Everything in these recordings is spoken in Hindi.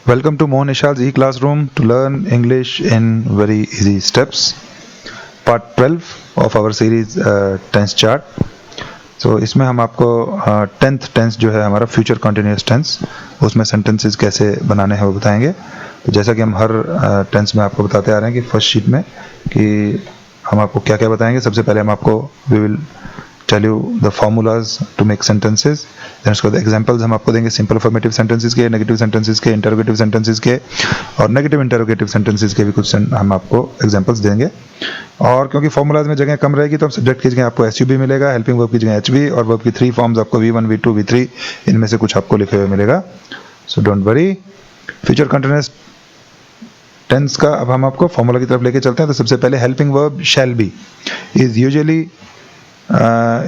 Welcome to Mohan Ishal's e-classroom to learn English in very easy steps. Part 12 of our series tense chart. So इसमें हम आपको 10th tense जो है हमारा future continuous tense, उसमें sentences कैसे बनाने हैं वो बताएंगे. तो जैसा कि हम हर tense में आपको बताते आ रहे हैं कि फर्स्ट शीट में कि हम आपको क्या क्या बताएंगे. सबसे पहले हम आपको we will tell you the formulas to make sentences. Then उसके बाद examples हम आपको देंगे simple affirmative sentences के, negative sentences के, interrogative sentences के और negative interrogative sentences के भी कुछ हम आपको examples देंगे. और क्योंकि formulas में जगह कम रहेगी तो हम subject की जगह आपको SU भी मिलेगा, helping verb की जगह HV और verb की 3 forms आपको V1, V2, V3 इनमें से कुछ आपको लिखे हुए मिलेगा. So don't worry. Future continuous tense का अब हम आपको formula की तरफ लेके चलते हैं. तो सबसे पहले helping verb shall be is usually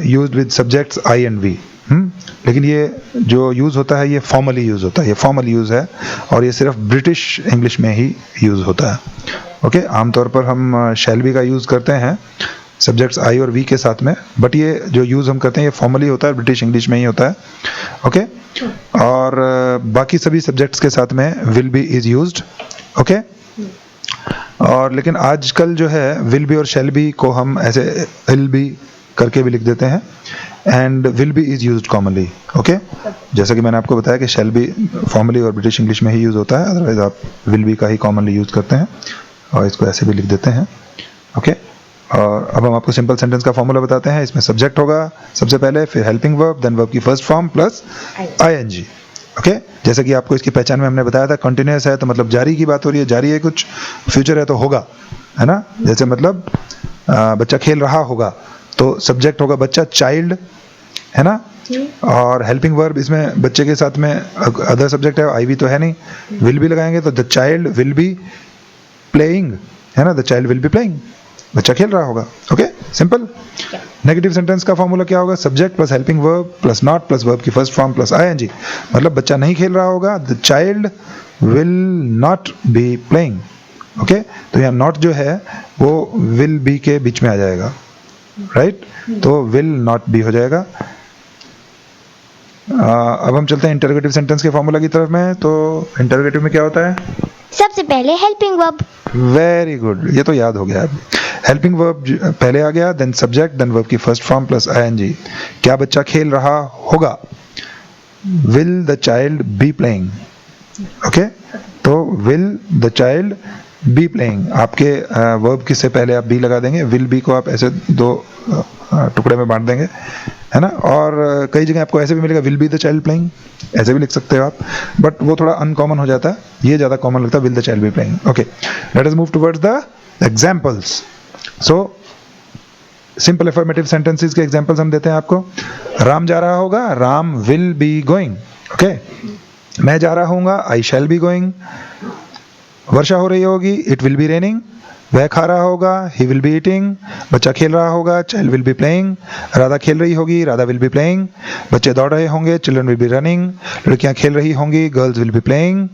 used with subjects I and V. लेकिन ये जो यूज़ होता है ये फॉर्मली यूज़ होता है, ये फॉर्मल यूज़ है और ये सिर्फ ब्रिटिश इंग्लिश में ही यूज़ होता है. ओके, आमतौर पर हम शैल बी का यूज़ करते हैं सब्जेक्ट्स आई और वी के साथ में, बट ये जो यूज़ हम करते हैं ये फॉर्मली होता है, ब्रिटिश इंग्लिश में ही होता है. ओके, और बाकी सभी सब्जेक्ट्स के साथ में will be is used. Okay, और लेकिन आजकल जो है विल बी और शैल बी को हम ऐसे विल बी करके भी लिख देते हैं and will be is used commonly. Okay, जैसा कि मैंने आपको बताया कि शैल बी फॉर्मली और ब्रिटिश इंग्लिश में ही यूज होता है, अदरवाइज आप विल बी का ही कॉमनली यूज करते हैं और इसको ऐसे भी लिख देते हैं. ओके, और अब हम आपको सिंपल सेंटेंस का फॉर्मूला बताते हैं. इसमें सब्जेक्ट होगा सबसे पहले, फिर हेल्पिंग वर्ब, देन वर्ब की first form plus ING. Okay, जैसे कि आपको इसकी पहचान में हमने बताया था, कंटिन्यूअस है तो मतलब जारी की बात हो रही है, जारी है कुछ, फ्यूचर है तो होगा, है ना. जैसे मतलब बच्चा खेल रहा होगा तो सब्जेक्ट होगा बच्चा, चाइल्ड, है ना. और हेल्पिंग वर्ब इसमें बच्चे के साथ में अदर सब्जेक्ट है, आई भी तो है नहीं, विल भी लगाएंगे तो the child will be playing, है ना. The child will be playing, बच्चा खेल रहा होगा. Okay, simple. नेगेटिव सेंटेंस का फॉर्मूला क्या होगा? Subject plus helping verb plus not plus verb की फर्स्ट फॉर्म प्लस आईएनजी. मतलब बच्चा नहीं खेल रहा होगा, the child will not be playing. Okay, तो यहाँ नॉट जो है वो विल बी के बीच में आ जाएगा, राइट. तो विल नॉट बी हो जाएगा. अब हम चलते हैं इंटरोगेटिव सेंटेंस के फॉर्मूला की तरफ में. तो इंटरोगेटिव में क्या होता है? सबसे पहले हेल्पिंग वर्ब. वेरी गुड, ये तो याद हो गया. हेल्पिंग वर्ब पहले आ गया, देन सब्जेक्ट, देन वर्ब की फर्स्ट फॉर्म प्लस आईएनजी. क्या बच्चा खेल रहा होगा? Will the child be playing. Okay, तो will the child be playing. आपके वर्ब के से पहले आप बी लगा देंगे, विल बी को आप ऐसे दो टुकड़े में बांट देंगे, है ना. और कई जगह आपको ऐसे भी मिलेगा, will be the child playing, ऐसे भी लिख सकते हो आप, बट वो थोड़ा अनकॉमन हो जाता है, ये ज़्यादा कॉमन लगता है, will the child be playing. Okay, let us move towards the examples. So simple affirmative sentences के एग्जाम्पल्स हम देते हैं आपको. राम जा रहा होगा, Ram will be going. Okay, मैं जा रहा हूँगा, आई शैल बी गोइंग. वर्षा हो रही होगी, इट विल बी रेनिंग. वह खा रहा होगा, ही विल बी ईटिंग. बच्चा खेल रहा होगा, child will be playing. Radha खेल रही होगी, राधा विल बी प्लेइंग. बच्चे दौड़ रहे होंगे, चिल्ड्रन विल बी रनिंग. लड़कियां खेल रही होंगी, गर्ल्स विल बी प्लेइंग.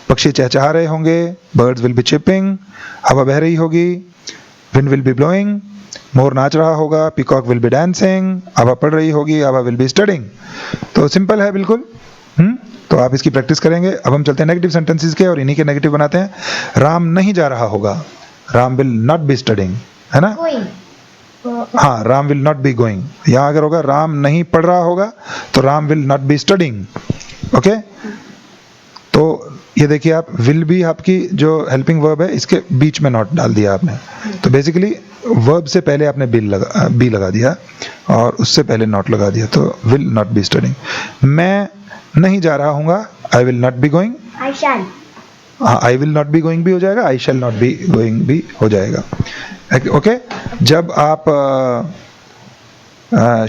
पक्षी चहचहा रहे होंगे, बर्ड्स विल बी चिपिंग. हवा बह रही होगी, विंड विल बी ब्लोइंग. मोर नाच रहा होगा, पीकॉक विल बी डांसिंग. आभा पढ़ रही होगी, आभा विल बी स्टडिंग. तो सिंपल है बिल्कुल. तो आप इसकी प्रैक्टिस करेंगे. अब हम चलते हैं नेगेटिव सेंटेंसेस के और इन्हीं के नेगेटिव बनाते हैं. राम नहीं जा रहा होगा, Ram will not be studying, है ना. हाँ, Ram will not be going. यहाँ अगर होगा राम नहीं पढ़ रहा होगा तो Ram will not B studying. Okay, तो ये देखिए आप, विल बी आपकी जो हेल्पिंग वर्ब है इसके बीच में नॉट डाल दिया आपने. तो बेसिकली वर्ब से पहले आपने बी लगा दिया और उससे पहले नॉट लगा दिया, तो विल नॉट बी स्टडिंग. मैं नहीं जा रहा हूँगा, I will not be going. I shall. हाँ, I will not be going भी हो जाएगा, I shall not be going भी हो जाएगा. ओके, जब आप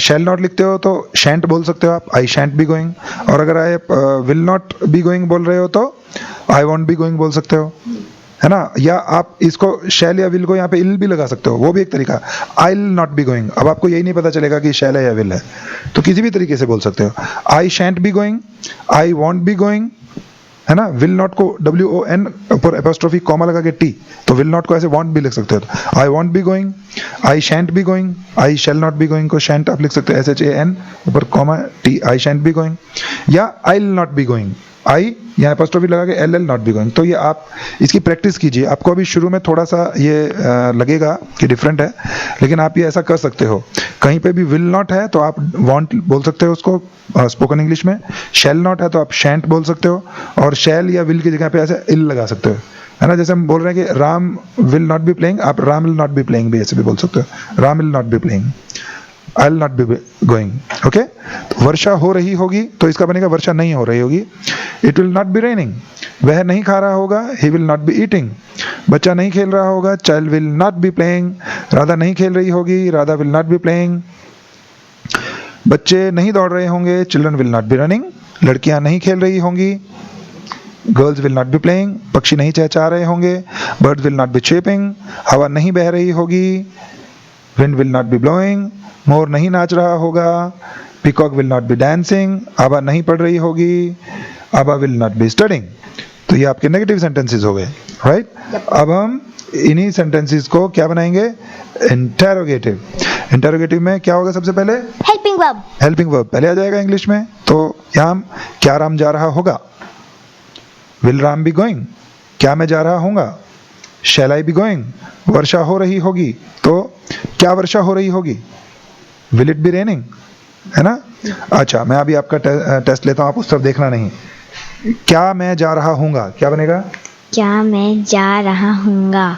शैल नॉट लिखते हो तो शैंट बोल सकते हो आप, आई शैंट बी गोइंग. और अगर आप विल नॉट बी गोइंग बोल रहे हो तो आई वॉन्ट बी गोइंग बोल सकते हो, है ना. या आप इसको शैल या विल को यहाँ पे इल भी लगा सकते हो, वो भी एक तरीका. आई विल नॉट बी गोइंग, अब आपको यही नहीं पता चलेगा कि शैल है या विल है, तो किसी भी तरीके से बोल सकते हो. I shan't be going, I won't be going, है ना. विल नॉट को WON ऊपर एपोस्ट्रोफी कॉमा लगा के T, तो विल नॉट को ऐसे वॉन्ट भी लिख सकते हो. I won't be going, I shan't be going, I shall not be going को शैंट आप लिख सकते हो SHAN ऊपर कॉमा T, I shan't be going. या I will not be going, I यहाँ एपोस्ट्रोफी लगा के एल नॉट बी गोइंग। तो ये आप इसकी प्रैक्टिस कीजिए। आपको अभी शुरू में थोड़ा सा ये लगेगा कि डिफरेंट है, लेकिन आप ये ऐसा कर सकते हो। कहीं पे भी विल नॉट है तो आप वॉन्ट बोल सकते हो उसको स्पोकन इंग्लिश में। शैल नॉट है तो आप शैंट बोल सकते हो, और शैल या विल की जगह पे ऐसे इल लगा सकते हो, है ना। जैसे हम बोल रहे हैं कि Ram will not be playing, आप Ram will not be playing भी ऐसे भी बोल सकते हो। Ram will not be playing, I will not be going. Okay, वर्षा हो रही होगी तो इसका बनेगा वर्षा नहीं हो रही होगी। It will not B raining, वह नहीं खा रहा होगा, he will not be eating. बच्चा नहीं खेल रहा होगा, child will not be playing. Radha नहीं खेल रही होगी, Radha will not be playing. बच्चे नहीं दौड़ रहे होंगे, children will not be running. लड़कियां नहीं खेल रही होंगी, girls will not be playing. पक्षी नहीं चहचहा रहे होंगे, बर्ड्स विल नॉट बी चीपिंग। हवा नहीं बह रही होगी, wind will not be blowing. मोर नहीं नाच रहा होगा, peacock will not be dancing. आबा नहीं पढ़ रही होगी, आबा विल नॉट बी स्टडिंग। तो ये आपके नेगेटिव सेंटेंसेस हो गए, राइट। अब हम इन्हीं सेंटेंसेस को क्या बनाएंगे, इंटरोगेटिव। इंटरोगेटिव में क्या होगा, सबसे पहले Helping verb. हेल्पिंग वर्ब पहले आ जाएगा इंग्लिश में। तो यहाँ क्या राम जा रहा होगा, विल राम बी गोइंग। क्या मैं जा रहा हूँगा, शैल आई बी गोइंग। वर्षा हो रही होगी तो क्या वर्षा हो रही होगी, विल इट बी रेनिंग, है ना। अच्छा, मैं अभी आपका टेस्ट लेता हूँ, आप उस तरफ देखना नहीं। क्या मैं जा रहा हूँगा, क्या बनेगा, क्या मैं जा रहा हूँगा,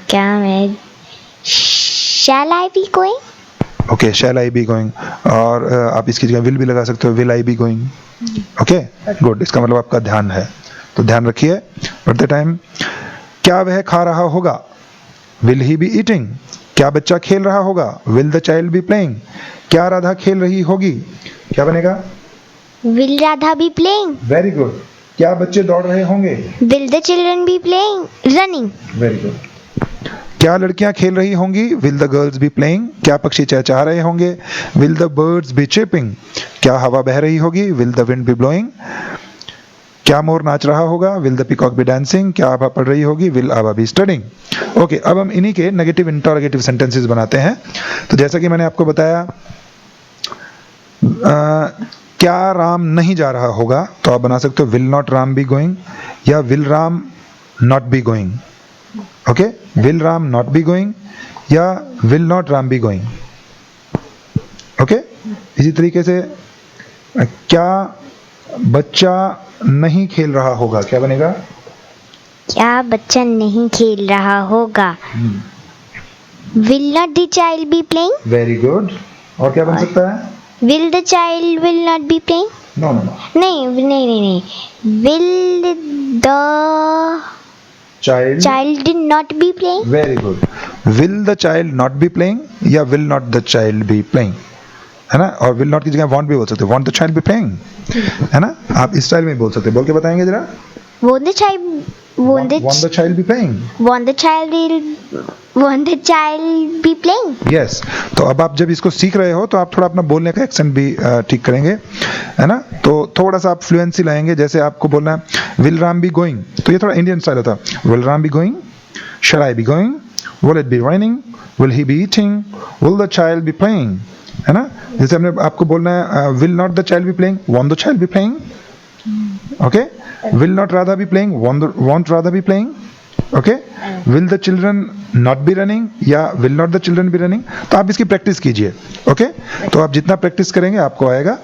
क्या मैं shall I be going? Okay, shall I be going. और आप इसकी जगह विल भी लगा सकते हो, will I be going. Okay, good. इसका मतलब आपका ध्यान है, तो ध्यान रखिए पढ़ते टाइम। क्या वह खा रहा होगा, विल ही बी ईटिंग। क्या बच्चा खेल रहा होगा, will the child be playing. क्या राधा खेल रही होगी, क्या बनेगा, Will Radha be playing? Very good. क्या बच्चे दौड़ रहे होंगे, Will the children be playing? Running. Very good. क्या लड़कियां खेल रही होंगी, will the girls be playing. क्या पक्षी चहचहा रहे होंगे, will the birds be chirping. क्या हवा बह रही होगी, will the wind be blowing. क्या मोर नाच रहा होगा, will the peacock be dancing. क्या आभा पढ़ रही होगी, will Abha be studying. Okay, अब हम इन्हीं के नेगेटिव इंटरोगेटिव सेंटेंसेस बनाते हैं। तो जैसा कि मैंने आपको बताया, क्या राम नहीं जा रहा होगा, तो आप बना सकते हो will not Ram be going, या will Ram not be going. Okay, will Ram not be going या will not Ram be going. Okay, इसी तरीके से क्या बच्चा नहीं खेल रहा होगा, क्या बनेगा, क्या बच्चा नहीं खेल रहा होगा, Will not the child be playing? Very good. और क्या बन सकता है, Will the child will not be playing? No no no, नहीं. Will the child, child not be playing? Very good. Will the child not be playing या will not the child be playing, है ना। और विल नॉट की जगह वॉन्ट भी बोल सकते हो, want the child be playing, है ना। आप इस स्टाइल में बोल सकते हो, बोल के बताएंगे जरा। Won't the child be playing? won't the child be playing? Yes. तो अब आप जब इसको सीख रहे हो तो आप थोड़ा अपना बोलने का एक्सेंट भी ठीक करेंगे, है ना। तो थोड़ा सा आप फ्लुएंसी लाएंगे। जैसे आपको बोलना है विल राम बी गोइंग, तो ये थोड़ा इंडियन स्टाइल होता है। Will Ram be going, shall I be going, will it be raining, will he be eating, will the child be playing, है ना। जैसे हमने आपको बोलना है will not the child be playing, won't the child be playing. Okay, will not Radha be playing, won't Radha be playing. Okay, will the children not be running या will not the children be running. तो आप इसकी प्रैक्टिस कीजिए। ओके, तो आप जितना प्रैक्टिस करेंगे आपको आएगा,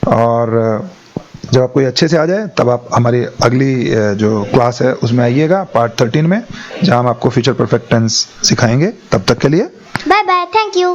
और जब आपको ये अच्छे से आ जाए तब आप हमारी अगली जो क्लास है उसमें आइएगा, पार्ट 13 में, जहां हम आपको फ्यूचर परफेक्ट टेंस सिखाएंगे। तब तक के लिए Bye bye. Thank you.